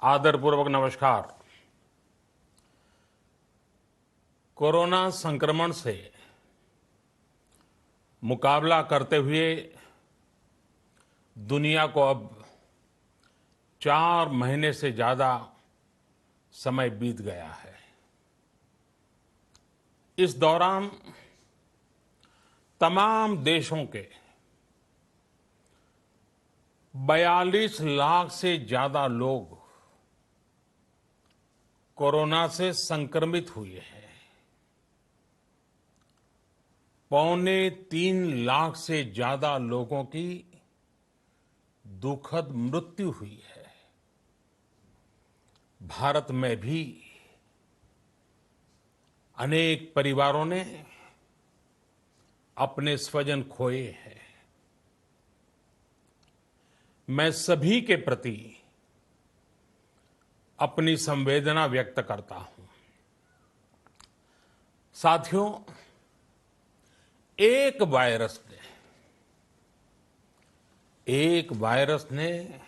आदरपूर्वक नमस्कार। कोरोना संक्रमण से मुकाबला करते हुए दुनिया को अब 4 महीने से ज्यादा समय बीत गया है। इस दौरान तमाम देशों के 42 लाख से ज्यादा लोग कोरोना से संक्रमित हुए हैं। 2.25 लाख से ज्यादा लोगों की दुखद मृत्यु हुई है। भारत में भी अनेक परिवारों ने अपने स्वजन खोए हैं। मैं सभी के प्रति अपनी संवेदना व्यक्त करता हूं। साथियों, एक वायरस ने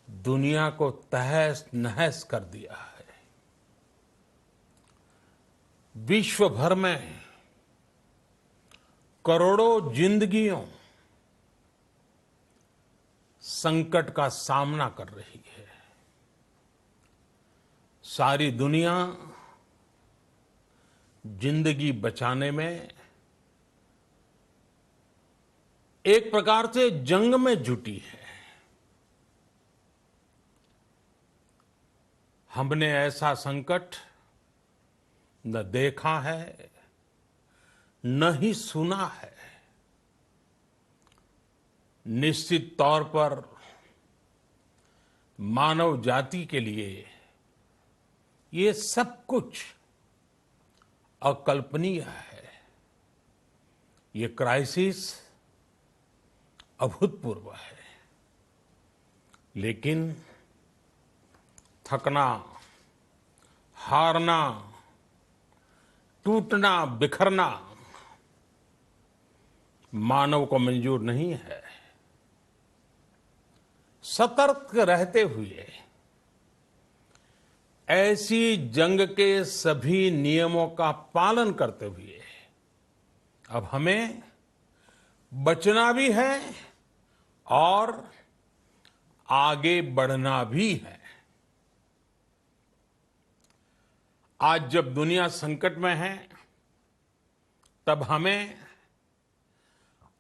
दुनिया को तहस नहस कर दिया है। विश्व भर में करोड़ों जिंदगियों संकट का सामना कर रही है। सारी दुनिया जिंदगी बचाने में एक प्रकार से जंग में जुटी है। हमने ऐसा संकट न देखा है, न ही सुना है। निश्चित तौर पर मानव जाति के लिए ये सब कुछ अकल्पनीय है। ये क्राइसिस अभूतपूर्व है। लेकिन थकना, हारना, टूटना, बिखरना मानव को मंजूर नहीं है। सतर्क रहते हुए ऐसी जंग के सभी नियमों का पालन करते हुए अब हमें बचना भी है और आगे बढ़ना भी है। आज जब दुनिया संकट में है, तब हमें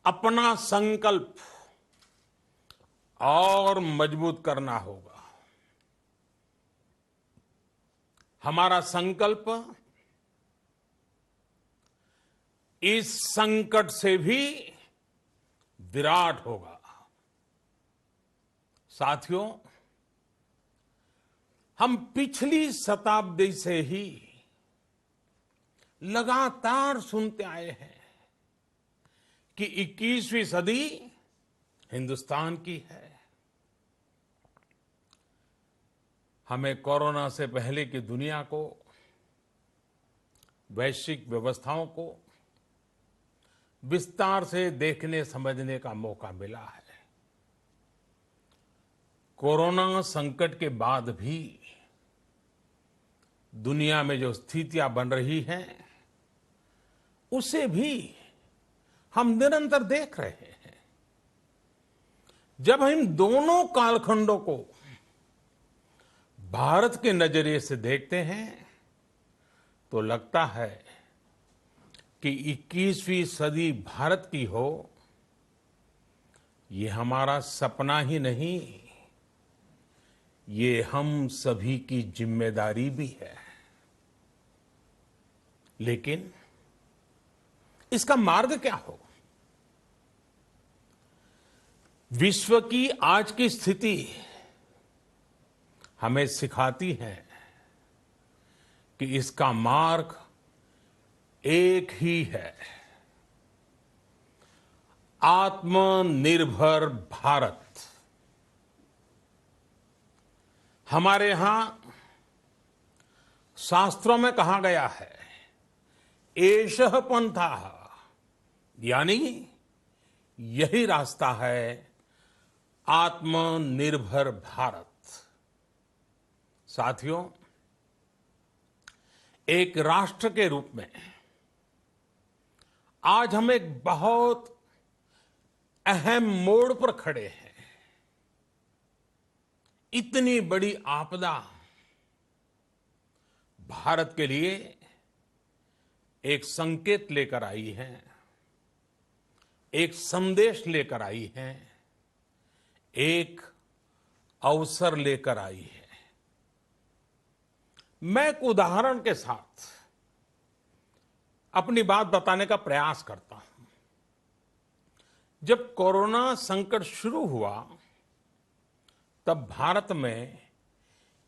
अपना संकल्प और मजबूत करना होगा। हमारा संकल्प इस संकट से भी विराट होगा। साथियों, हम पिछली शताब्दी से ही लगातार सुनते आए हैं कि 21वीं सदी हिंदुस्तान की है। हमें कोरोना से पहले की दुनिया को, वैश्विक व्यवस्थाओं को विस्तार से देखने समझने का मौका मिला है। कोरोना संकट के बाद भी दुनिया में जो स्थितियां बन रही हैं, उसे भी हम निरंतर देख रहे हैं। जब हम दोनों कालखंडों को भारत के नजरिए से देखते हैं तो लगता है कि 21वीं सदी भारत की हो, ये हमारा सपना ही नहीं, ये हम सभी की जिम्मेदारी भी है। लेकिन इसका मार्ग क्या हो? विश्व की आज की स्थिति हमें सिखाती है कि इसका मार्ग एक ही है, आत्मनिर्भर भारत। हमारे यहां शास्त्रों में कहा गया है, एषः पंथः, यानी यही रास्ता है आत्मनिर्भर भारत। साथियों, एक राष्ट्र के रूप में आज हम एक बहुत अहम मोड़ पर खड़े हैं। इतनी बड़ी आपदा भारत के लिए एक संकेत लेकर आई है, एक संदेश लेकर आई है, एक अवसर लेकर आई है। मैं एक उदाहरण के साथ अपनी बात बताने का प्रयास करता हूं। जब कोरोना संकट शुरू हुआ, तब भारत में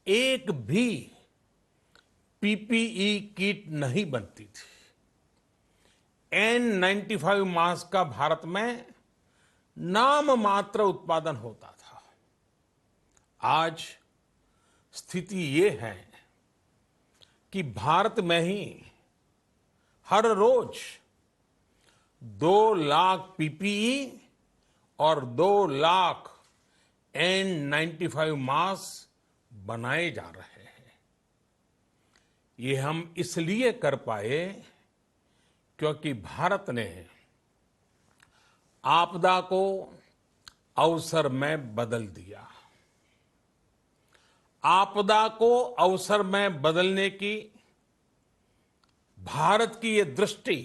एक भी पीपीई किट नहीं बनती थी। N95 मास्क का भारत में नाम मात्र उत्पादन होता था। आज स्थिति ये है कि भारत में ही हर रोज 2 लाख पीपीई और 2 लाख N95 मास्क बनाए जा रहे हैं। ये हम इसलिए कर पाए क्योंकि भारत ने आपदा को अवसर में बदल दिया। आपदा को अवसर में बदलने की भारत की ये दृष्टि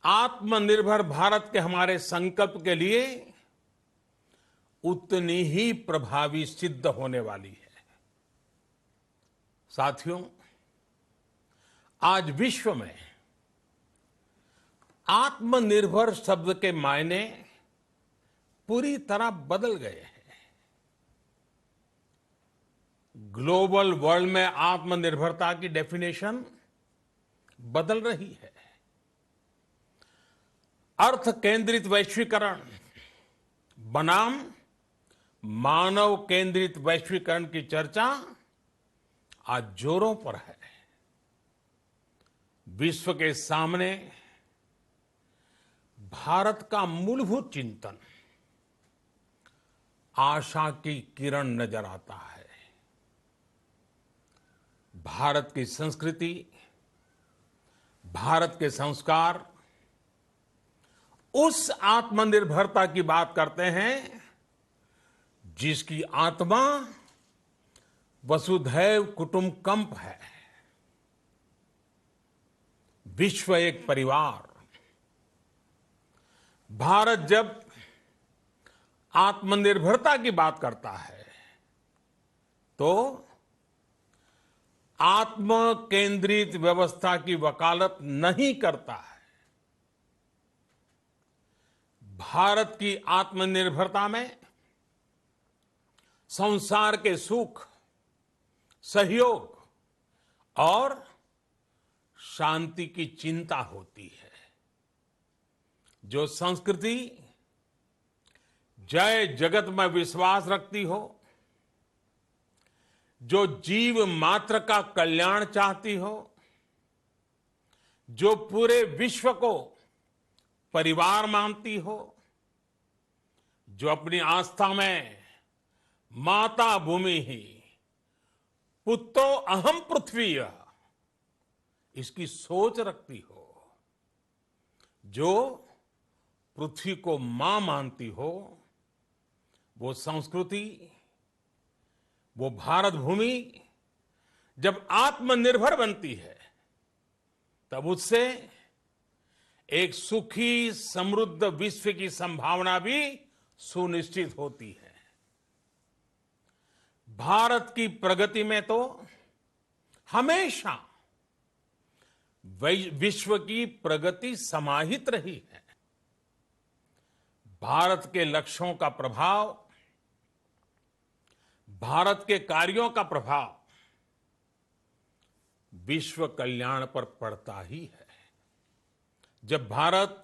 आत्मनिर्भर भारत के हमारे संकल्प के लिए उतनी ही प्रभावी सिद्ध होने वाली है। साथियों, आज विश्व में आत्मनिर्भर शब्द के मायने पूरी तरह बदल गए हैं। ग्लोबल वर्ल्ड में आत्मनिर्भरता की डेफिनेशन बदल रही है। अर्थ केंद्रित वैश्वीकरण बनाम मानव केंद्रित वैश्वीकरण की चर्चा आज जोरों पर है। विश्व के सामने भारत का मूलभूत चिंतन आशा की किरण नजर आता है। भारत की संस्कृति, भारत के संस्कार उस आत्मनिर्भरता की बात करते हैं जिसकी आत्मा वसुधैव कुटुंबकम है। विश्व एक परिवार। भारत जब आत्मनिर्भरता की बात करता है तो आत्म केंद्रित व्यवस्था की वकालत नहीं करता है। भारत की आत्मनिर्भरता में संसार के सुख, सहयोग और शांति की चिंता होती है। जो संस्कृति जय जगत में विश्वास रखती हो, जो जीव मात्र का कल्याण चाहती हो, जो पूरे विश्व को परिवार मानती हो, जो अपनी आस्था में माता भूमि ही पुत्रो अहम पृथ्वी इसकी सोच रखती हो, जो पृथ्वी को मां मानती हो, वो संस्कृति, वो भारत भूमि जब आत्मनिर्भर बनती है तब उससे एक सुखी समृद्ध विश्व की संभावना भी सुनिश्चित होती है। भारत की प्रगति में तो हमेशा विश्व की प्रगति समाहित रही है। भारत के लक्ष्यों का प्रभाव, भारत के कार्यों का प्रभाव विश्व कल्याण पर पड़ता ही है। जब भारत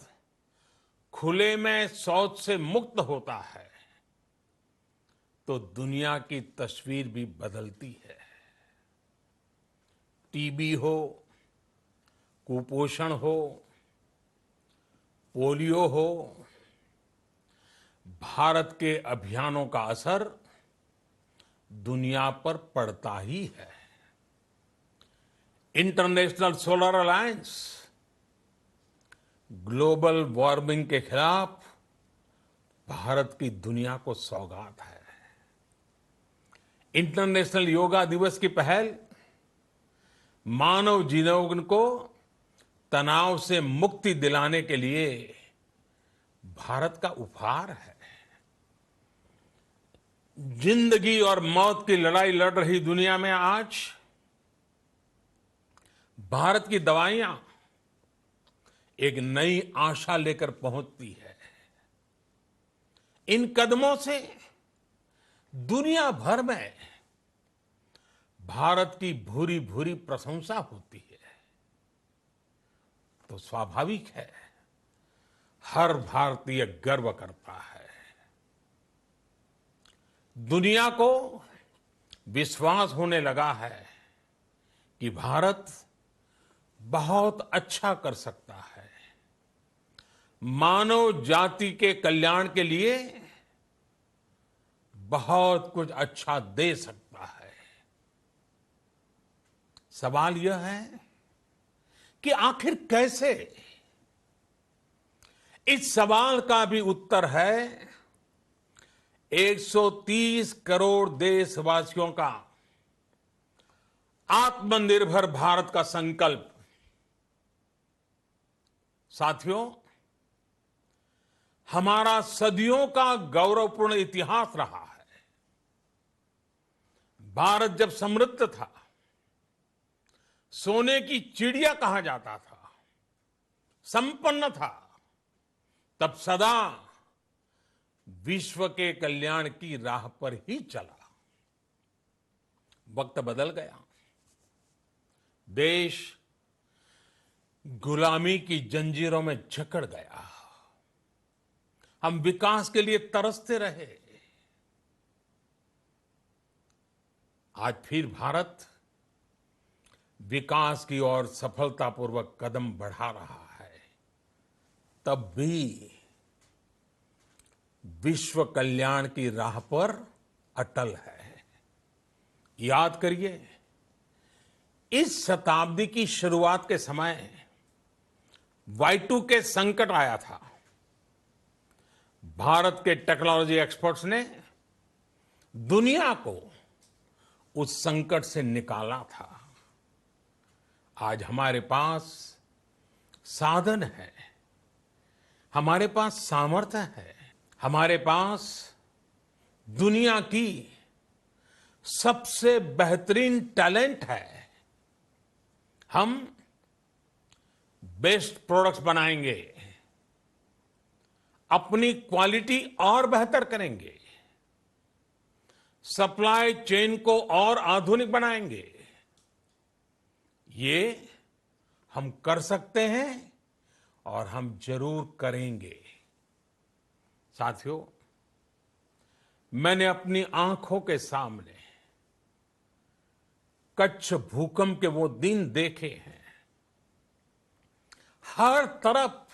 खुले में शौच से मुक्त होता है तो दुनिया की तस्वीर भी बदलती है। टीबी हो, कुपोषण हो, पोलियो हो, भारत के अभियानों का असर दुनिया पर पड़ता ही है। International solar alliance global warming के खिलाफ भारत की दुनिया को सौगात है। इंटरनेशनल योगा दिवस की पहल मानव जीवन को तनाव से मुक्ति दिलाने के लिए भारत का उपहार है। जिंदगी और मौत की लड़ाई लड़ रही दुनिया में आज भारत की दवाइयां एक नई आशा लेकर पहुंचती है। इन कदमों से दुनिया भर में भारत की भूरी भूरी प्रशंसा होती है। तो स्वाभाविक है, हर भारतीय गर्व करता है। दुनिया को विश्वास होने लगा है कि भारत बहुत अच्छा कर सकता है, मानव जाति के कल्याण के लिए बहुत कुछ अच्छा दे सकता है। सवाल यह है कि आखिर कैसे? इस सवाल का भी उत्तर है 130 करोड़ देशवासियों का आत्मनिर्भर भारत का संकल्प। साथियों, हमारा सदियों का गौरवपूर्ण इतिहास रहा है। भारत जब समृद्ध था, सोने की चिड़िया कहा जाता था, संपन्न था, तब सदा विश्व के कल्याण की राह पर ही चला। वक्त बदल गया, देश गुलामी की जंजीरों में जकड़ गया। हम विकास के लिए तरसते रहे। आज फिर भारत विकास की ओर सफलतापूर्वक कदम बढ़ा रहा है। तब भी विश्व कल्याण की राह पर अटल है। याद करिए, इस शताब्दी की शुरुआत के समय Y2K संकट आया था। भारत के टेक्नोलॉजी एक्सपर्ट्स ने दुनिया को उस संकट से निकाला था। आज हमारे पास साधन है, हमारे पास सामर्थ्य है, हमारे पास दुनिया की सबसे बेहतरीन टैलेंट है। हम बेस्ट प्रोडक्ट्स बनाएंगे, अपनी क्वालिटी और बेहतर करेंगे, सप्लाई चेन को और आधुनिक बनाएंगे। ये हम कर सकते हैं और हम जरूर करेंगे। साथियों, मैंने अपनी आंखों के सामने कच्छ भूकंप के वो दिन देखे हैं। हर तरफ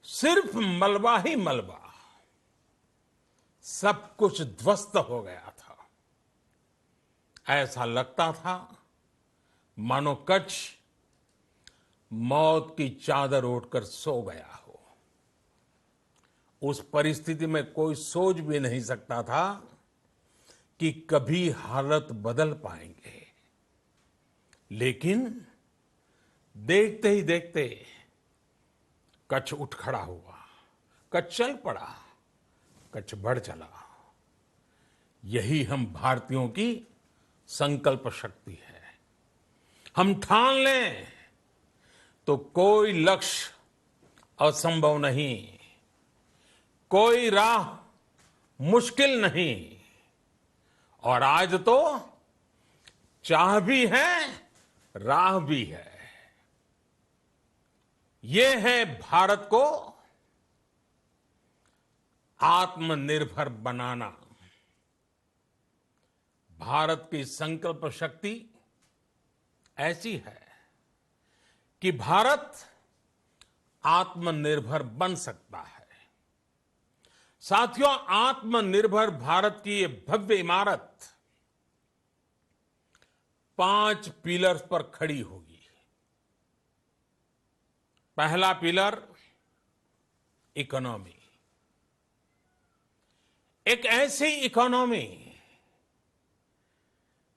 सिर्फ मलबा ही मलबा, सब कुछ ध्वस्त हो गया था। ऐसा लगता था मानो कच्छ मौत की चादर ओढ़कर सो गया हो। उस परिस्थिति में कोई सोच भी नहीं सकता था कि कभी हालत बदल पाएंगे। लेकिन देखते ही देखते कच्छ उठ खड़ा हुआ, कच्छ चल पड़ा, कच्छ बढ़ चला। यही हम भारतीयों की संकल्प शक्ति है। हम ठान लें तो कोई लक्ष्य असंभव नहीं, कोई राह मुश्किल नहीं। और आज तो चाह भी है, राह भी है। ये है भारत को आत्मनिर्भर बनाना। भारत की संकल्प शक्ति ऐसी है कि भारत आत्मनिर्भर बन सकता है। साथियों, आत्मनिर्भर भारत की ये भव्य इमारत 5 पिलर्स पर खड़ी होगी। पहला पिलर इकोनॉमी। एक ऐसी इकोनॉमी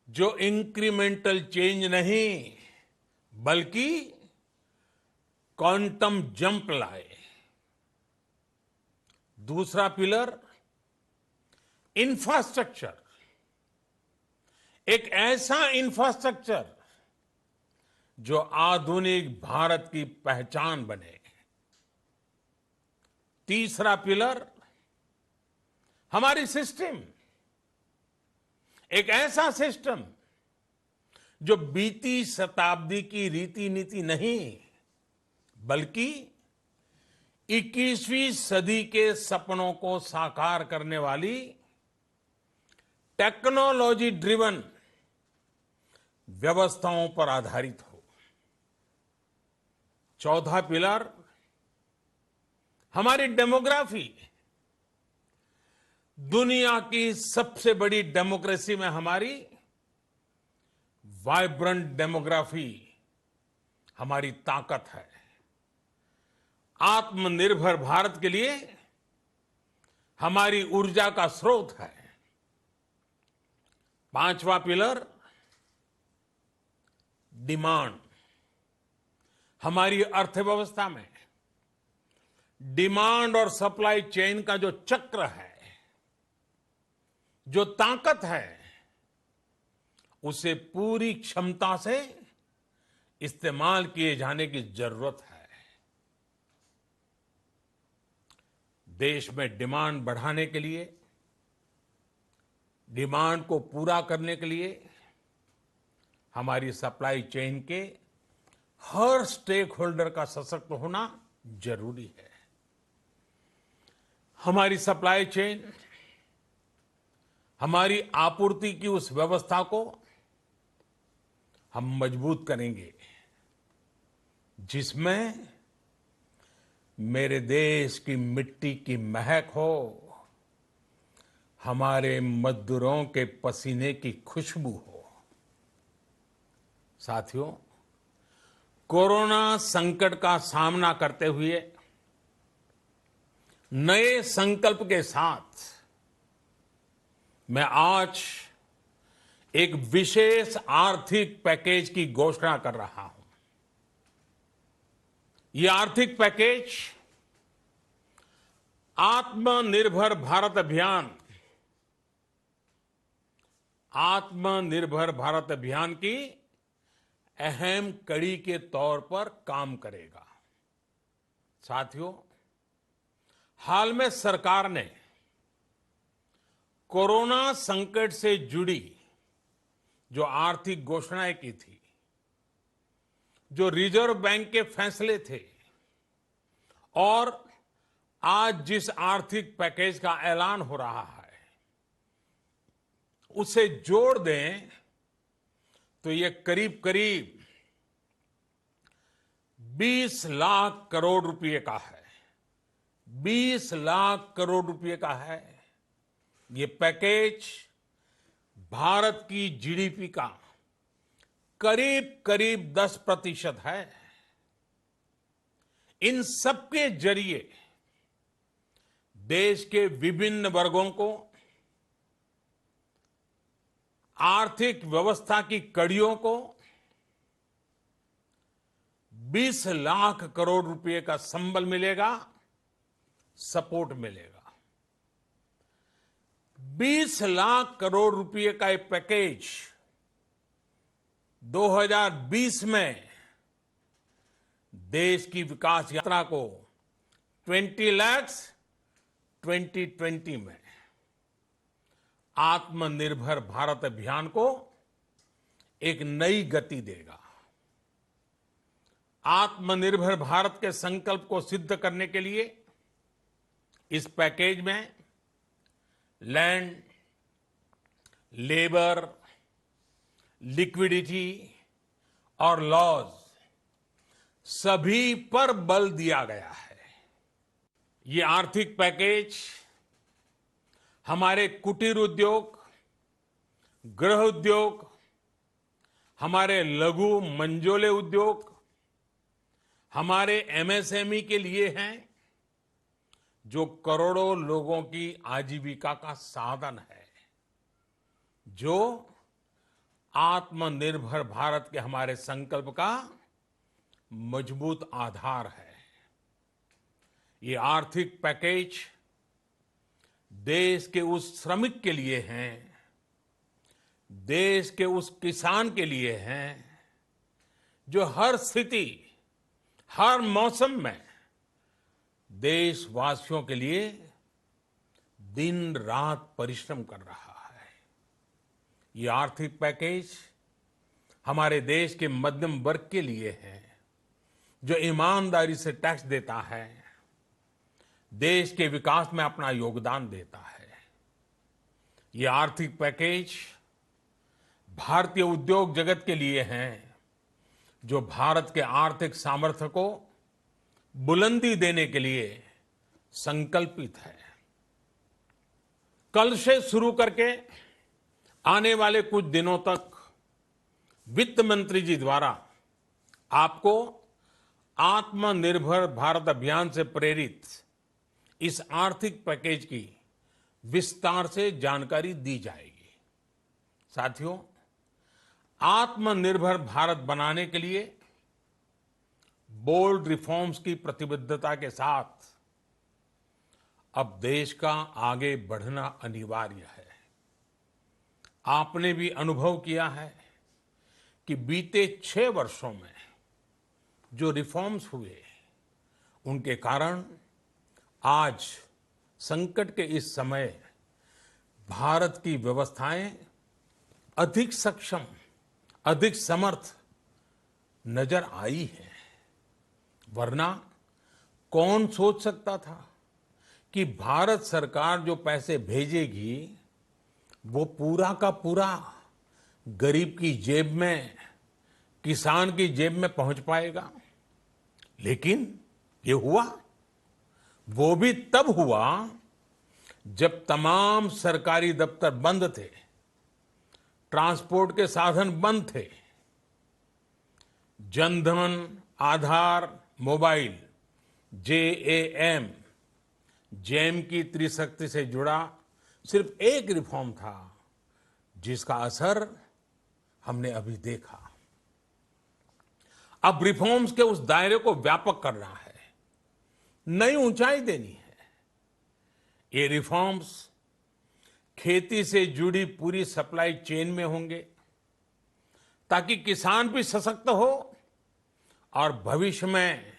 जो इंक्रीमेंटल चेंज नहीं बल्कि क्वांटम जंप लाए। दूसरा पिलर इंफ्रास्ट्रक्चर। एक ऐसा इंफ्रास्ट्रक्चर जो आधुनिक भारत की पहचान बने। तीसरा पिलर हमारी सिस्टम। एक ऐसा सिस्टम जो बीती शताब्दी की रीति नीति नहीं बल्कि 21वीं सदी के सपनों को साकार करने वाली टेक्नोलॉजी ड्रिवन व्यवस्थाओं पर आधारित हो। चौथा पिलर हमारी डेमोग्राफी। दुनिया की सबसे बड़ी डेमोक्रेसी में हमारी वाइब्रेंट डेमोग्राफी हमारी ताकत है। आत्मनिर्भर भारत के लिए हमारी ऊर्जा का स्रोत है। पांचवा पिलर डिमांड। हमारी अर्थव्यवस्था में डिमांड और सप्लाई चेन का जो चक्र है, जो ताकत है, उसे पूरी क्षमता से इस्तेमाल किए जाने की जरूरत है। देश में डिमांड बढ़ाने के लिए, डिमांड को पूरा करने के लिए हमारी सप्लाई चेन के हर स्टेक होल्डर का सशक्त होना जरूरी है। हमारी सप्लाई चेन, हमारी आपूर्ति की उस व्यवस्था को हम मजबूत करेंगे जिसमें मेरे देश की मिट्टी की महक हो, हमारे मजदूरों के पसीने की खुशबू हो। साथियों, कोरोना संकट का सामना करते हुए नए संकल्प के साथ मैं आज एक विशेष आर्थिक पैकेज की घोषणा कर रहा हूं। यह आर्थिक पैकेज आत्मनिर्भर भारत अभियान, आत्मनिर्भर भारत अभियान की अहम कड़ी के तौर पर काम करेगा। साथियों, हाल में सरकार ने कोरोना संकट से जुड़ी जो आर्थिक घोषणाएं की थी, जो रिजर्व बैंक के फैसले थे और आज जिस आर्थिक पैकेज का ऐलान हो रहा है, उसे जोड़ दें तो ये करीब करीब 20 लाख करोड़ रुपए का है। 20 लाख करोड़ रुपए का है। ये पैकेज भारत की जीडीपी का करीब करीब 10% है। इन सबके जरिए देश के विभिन्न वर्गों को आर्थिक व्यवस्था की कड़ियों को 20 लाख करोड़ रुपए का संबल मिलेगा, सपोर्ट मिलेगा। 20 लाख करोड़ रुपए का एक पैकेज 2020 में देश की विकास यात्रा को 20 लाख 2020 में आत्मनिर्भर भारत अभियान को एक नई गति देगा। आत्मनिर्भर भारत के संकल्प को सिद्ध करने के लिए इस पैकेज में लैंड, लेबर, लिक्विडिटी और लॉज सभी पर बल दिया गया है। ये आर्थिक पैकेज हमारे कुटीर उद्योग, गृह उद्योग, हमारे लघु मंझोले उद्योग, हमारे एमएसएमई के लिए हैं, जो करोड़ों लोगों की आजीविका का साधन है, जो आत्मनिर्भर भारत के हमारे संकल्प का मजबूत आधार है। ये आर्थिक पैकेज देश के उस श्रमिक के लिए हैं, देश के उस किसान के लिए हैं, जो हर स्थिति, हर मौसम में देशवासियों के लिए दिन रात परिश्रम कर रहा है। ये आर्थिक पैकेज हमारे देश के मध्यम वर्ग के लिए है, जो ईमानदारी से टैक्स देता है, देश के विकास में अपना योगदान देता है। ये आर्थिक पैकेज भारतीय उद्योग जगत के लिए हैं, जो भारत के आर्थिक सामर्थ्य को बुलंदी देने के लिए संकल्पित है। कल से शुरू करके आने वाले कुछ दिनों तक वित्त मंत्री जी द्वारा आपको आत्मनिर्भर भारत अभियान से प्रेरित इस आर्थिक पैकेज की विस्तार से जानकारी दी जाएगी। साथियों, आत्मनिर्भर भारत बनाने के लिए बोल्ड रिफॉर्म्स की प्रतिबद्धता के साथ अब देश का आगे बढ़ना अनिवार्य है। आपने भी अनुभव किया है कि बीते 6 वर्षों में जो रिफॉर्म्स हुए, उनके कारण आज संकट के इस समय भारत की व्यवस्थाएं अधिक सक्षम, अधिक समर्थ नजर आई है। वरना कौन सोच सकता था कि भारत सरकार जो पैसे भेजेगी वो पूरा का पूरा गरीब की जेब में, किसान की जेब में पहुंच पाएगा। लेकिन ये हुआ। वो भी तब हुआ जब तमाम सरकारी दफ्तर बंद थे, ट्रांसपोर्ट के साधन बंद थे, जनधन, आधार, मोबाइल, जेएएम, जेम की त्रिशक्ति से जुड़ा सिर्फ एक रिफॉर्म था, जिसका असर हमने अभी देखा। अब रिफॉर्म्स के उस दायरे को व्यापक करना है, नई ऊंचाई देनी है। ये रिफॉर्म्स खेती से जुड़ी पूरी सप्लाई चेन में होंगे, ताकि किसान भी सशक्त हो और भविष्य में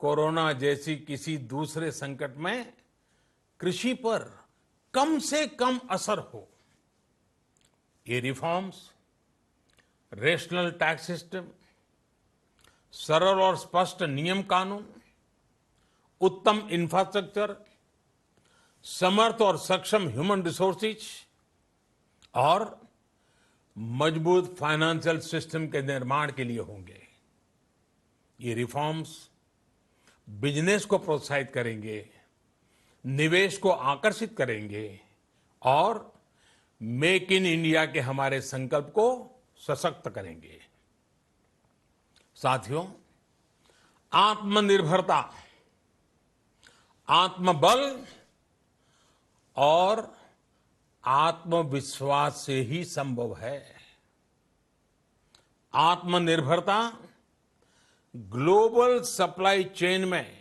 कोरोना जैसी किसी दूसरे संकट में कृषि पर कम से कम असर हो। ये रिफॉर्म्स रेशनल टैक्स सिस्टम, सरल और स्पष्ट नियम कानून, उत्तम इंफ्रास्ट्रक्चर, समर्थ और सक्षम ह्यूमन रिसोर्सेज और मजबूत फाइनेंशियल सिस्टम के निर्माण के लिए होंगे। ये रिफॉर्म्स बिजनेस को प्रोत्साहित करेंगे, निवेश को आकर्षित करेंगे और मेक इन इंडिया के हमारे संकल्प को सशक्त करेंगे। साथियों, आत्मनिर्भरता, आत्मबल और आत्मविश्वास से ही संभव है। आत्मनिर्भरता ग्लोबल सप्लाई चेन में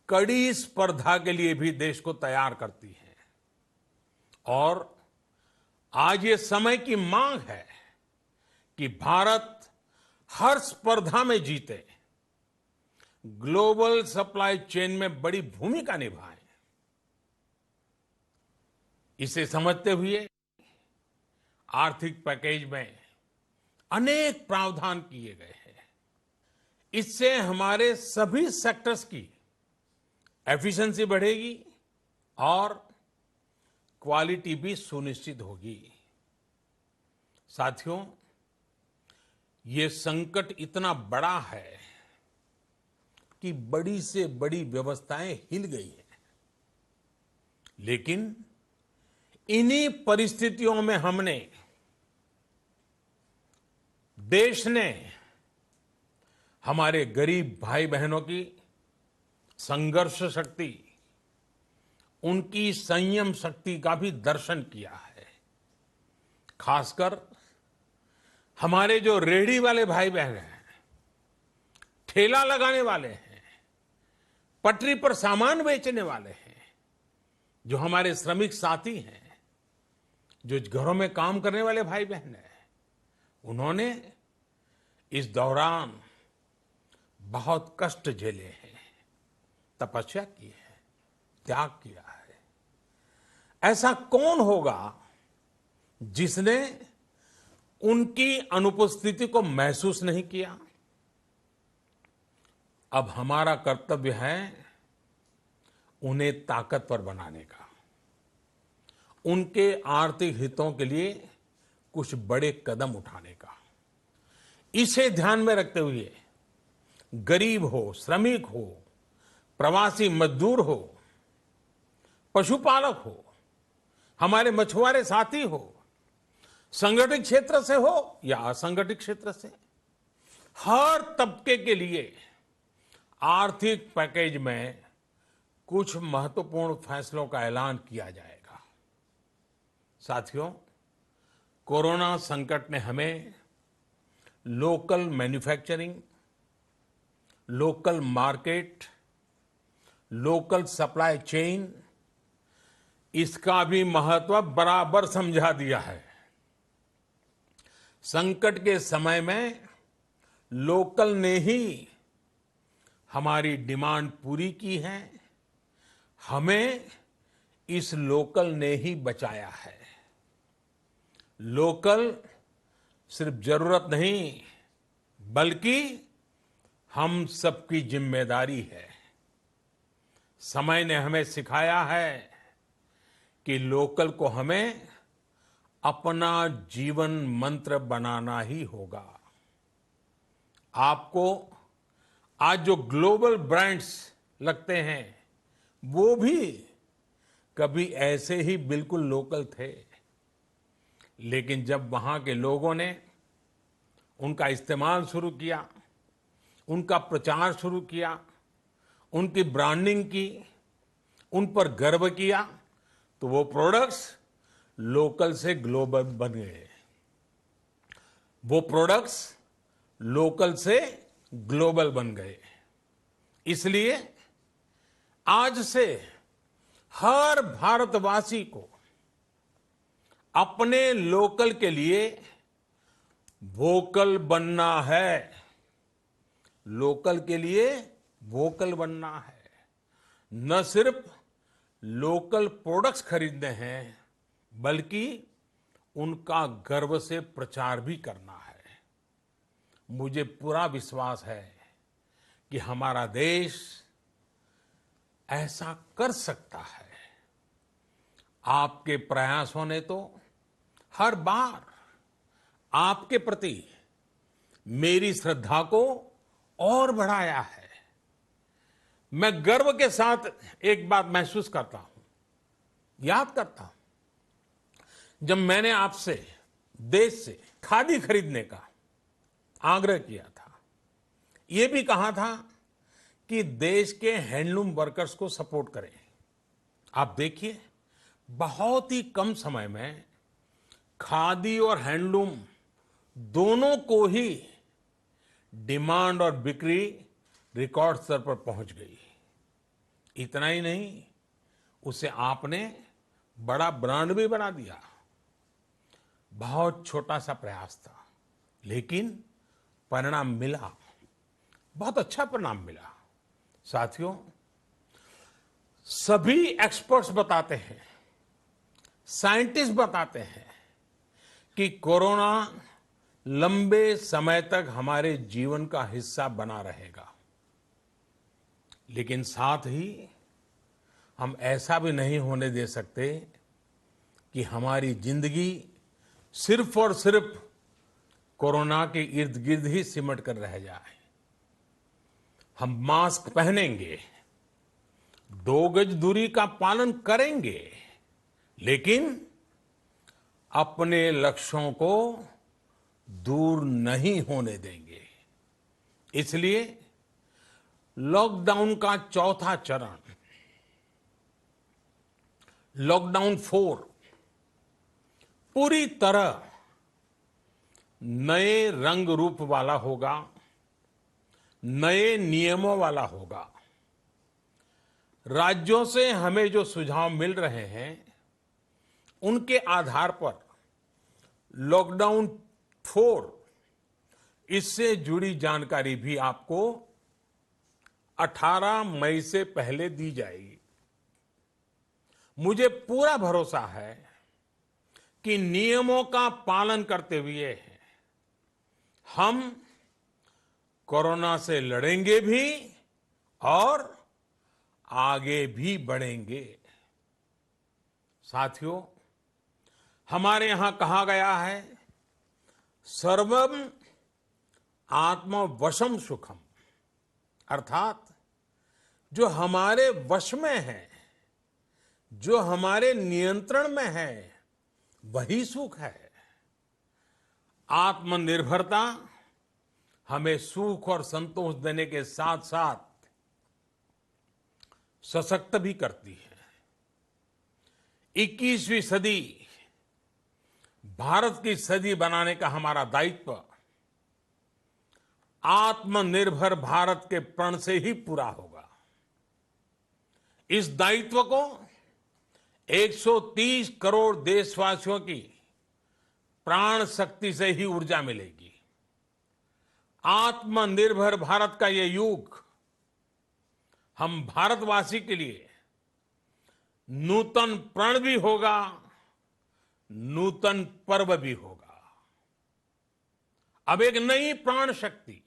कड़ी स्पर्धा के लिए भी देश को तैयार करती है और आज ये समय की मांग है कि भारत हर स्पर्धा में जीते, ग्लोबल सप्लाई चेन में बड़ी भूमिका निभाए। इसे समझते हुए आर्थिक पैकेज में अनेक प्रावधान किए गए हैं। इससे हमारे सभी सेक्टर्स की एफिशिएंसी बढ़ेगी और क्वालिटी भी सुनिश्चित होगी। साथियों, ये संकट इतना बड़ा है कि बड़ी से बड़ी व्यवस्थाएं हिल गई हैं। लेकिन इन्हीं परिस्थितियों में देश ने हमारे गरीब भाई बहनों की संघर्ष शक्ति, उनकी संयम शक्ति का भी दर्शन किया है। खासकर हमारे जो रेहड़ी वाले भाई बहन हैं, ठेला लगाने वाले हैं, पटरी पर सामान बेचने वाले हैं, जो हमारे श्रमिक साथी हैं, जो घरों में काम करने वाले भाई बहन हैं, उन्होंने इस दौरान बहुत कष्ट झेले हैं, तपस्या की है, त्याग किया है। ऐसा कौन होगा जिसने उनकी अनुपस्थिति को महसूस नहीं किया? अब हमारा कर्तव्य है उन्हें ताकतवर बनाने का, उनके आर्थिक हितों के लिए कुछ बड़े कदम उठाने का। इसे ध्यान में रखते हुए गरीब हो, श्रमिक हो, प्रवासी मजदूर हो, पशुपालक हो, हमारे मछुआरे साथी हो, संगठित क्षेत्र से हो या असंगठित क्षेत्र से, हर तबके के लिए आर्थिक पैकेज में कुछ महत्वपूर्ण फैसलों का ऐलान किया जाएगा। साथियों, कोरोना संकट ने हमें local manufacturing, local market, local supply chain, इसका भी महत्व बराबर समझा दिया है। संकट के समय में लोकल ने ही हमारी डिमांड पूरी की है, हमें इस लोकल ने ही बचाया है। लोकल सिर्फ जरूरत नहीं, बल्कि हम सबकी जिम्मेदारी है। समय ने हमें सिखाया है कि लोकल को हमें अपना जीवन मंत्र बनाना ही होगा। आपको आज जो ग्लोबल ब्रांड्स लगते हैं, वो भी कभी ऐसे ही बिल्कुल लोकल थे, लेकिन जब वहां के लोगों ने उनका इस्तेमाल शुरू किया, उनका प्रचार शुरू किया, उनकी ब्रांडिंग की, उन पर गर्व किया, तो वो प्रोडक्ट्स लोकल से ग्लोबल बन गए। वो प्रोडक्ट्स लोकल से ग्लोबल बन गए। इसलिए आज से हर भारतवासी को अपने लोकल के लिए वोकल बनना है। लोकल के लिए वोकल बनना है। न सिर्फ लोकल प्रोडक्ट्स खरीदने हैं, बल्कि उनका गर्व से प्रचार भी करना है। मुझे पूरा विश्वास है कि हमारा देश ऐसा कर सकता है। आपके प्रयासों ने तो हर बार आपके प्रति मेरी श्रद्धा को और बढ़ाया है। मैं गर्व के साथ एक बात महसूस करता हूं, याद करता हूं, जब मैंने आपसे देश से खादी खरीदने का आग्रह किया था, यह भी कहा था कि देश के हैंडलूम वर्कर्स को सपोर्ट करें। आप देखिए, बहुत ही कम समय में खादी और हैंडलूम दोनों को ही डिमांड और बिक्री रिकॉर्ड स्तर पर पहुंच गई। इतना ही नहीं, उसे आपने बड़ा ब्रांड भी बना दिया। बहुत छोटा सा प्रयास था, लेकिन परिणाम मिला, बहुत अच्छा परिणाम मिला। साथियों, सभी एक्सपर्ट्स बताते हैं, साइंटिस्ट बताते हैं कि कोरोना लंबे समय तक हमारे जीवन का हिस्सा बना रहेगा। लेकिन साथ ही हम ऐसा भी नहीं होने दे सकते कि हमारी जिंदगी सिर्फ और सिर्फ कोरोना के इर्द गिर्द ही सिमट कर रह जाए। हम मास्क पहनेंगे, 2 गज दूरी का पालन करेंगे, लेकिन अपने लक्ष्यों को दूर नहीं होने देंगे। इसलिए लॉकडाउन का चौथा चरण, लॉकडाउन 4, पूरी तरह नए रंग रूप वाला होगा, नए नियमों वाला होगा। राज्यों से हमें जो सुझाव मिल रहे हैं, उनके आधार पर लॉकडाउन 4, इससे जुड़ी जानकारी भी आपको 18 मई से पहले दी जाएगी। मुझे पूरा भरोसा है कि नियमों का पालन करते हुए हम कोरोना से लड़ेंगे भी और आगे भी बढ़ेंगे। साथियों, हमारे यहां कहा गया है, सर्वम आत्मवशम सुखम, अर्थात जो हमारे वश में है, जो हमारे नियंत्रण में है, वही सुख है। आत्मनिर्भरता हमें सुख और संतोष देने के साथ साथ सशक्त भी करती है। 21वीं सदी भारत की सदी बनाने का हमारा दायित्व आत्मनिर्भर भारत के प्रण से ही पूरा होगा। इस दायित्व को 130 करोड़ देशवासियों की प्राण शक्ति से ही ऊर्जा मिलेगी। आत्मनिर्भर भारत का ये युग हम भारतवासी के लिए नूतन प्रण भी होगा, नूतन पर्व भी होगा। अब एक नई प्राण शक्ति,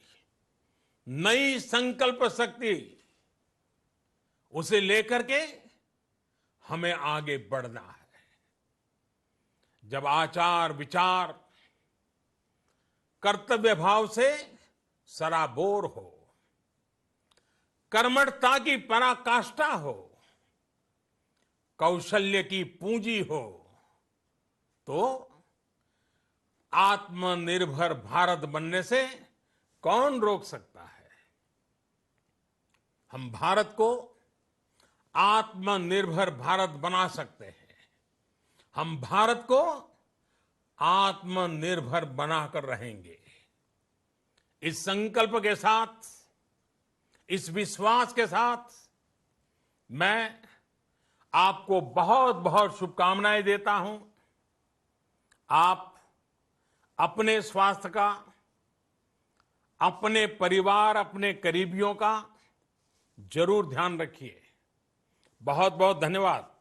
नई संकल्प शक्ति, उसे लेकर के हमें आगे बढ़ना है। जब आचार विचार कर्तव्य भाव से सराबोर हो, कर्मठता की पराकाष्ठा हो, कौशल्य की पूंजी हो, तो आत्मनिर्भर भारत बनने से कौन रोक सकता है। हम भारत को आत्मनिर्भर भारत बना सकते हैं। हम भारत को आत्मनिर्भर बनाकर रहेंगे। इस संकल्प के साथ, इस विश्वास के साथ मैं आपको बहुत बहुत शुभकामनाएं देता हूं। आप अपने स्वास्थ्य का, अपने परिवार, अपने करीबियों का जरूर ध्यान रखिए। बहुत बहुत धन्यवाद।